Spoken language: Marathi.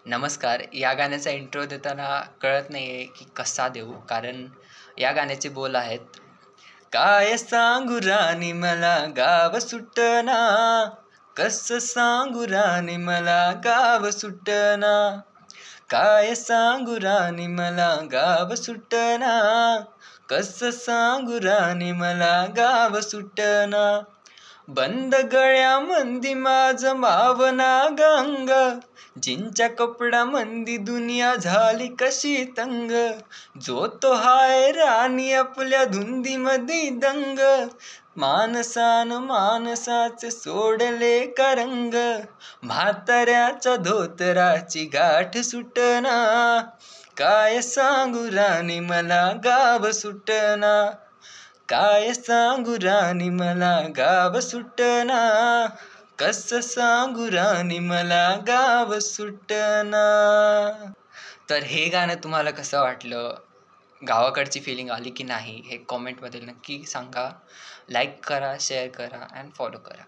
नमस्कार. या गाण्याचा इंट्रो देताना कळत नाहीये की कसा देऊ, कारण या गाण्याचे बोल आहेत, काय सांगू राणी मला गाव सुटना, कसं सांगू राणी मला गाव सुटना, काय सांगू राणी मला गाव सुटना, कसं सांगू राणी मला गाव सुटना. बंद गळ्यामंदी माझं मावना गंग, जिंच्या कपड्यामंदी दुनिया झाली कशी तंग. जो तो हाय राणी आपल्या धुंदीमध्ये दंग, माणसानं माणसाचे सोडले करंग. म्हाताऱ्याच्या धोतराची गाठ सुटना, काय सांगू राणी मला गाव सुटना, काय सांगू राणी मला गाव सुटना, कसं सांगू राणी मला गाव सुटना. तर हे गाणं तुम्हाला कसं वाटलं? गावाकडची फिलिंग आली की नाही? हे कॉमेंटमध्ये नक्की सांगा. लाईक करा, शेअर करा अँड फॉलो करा.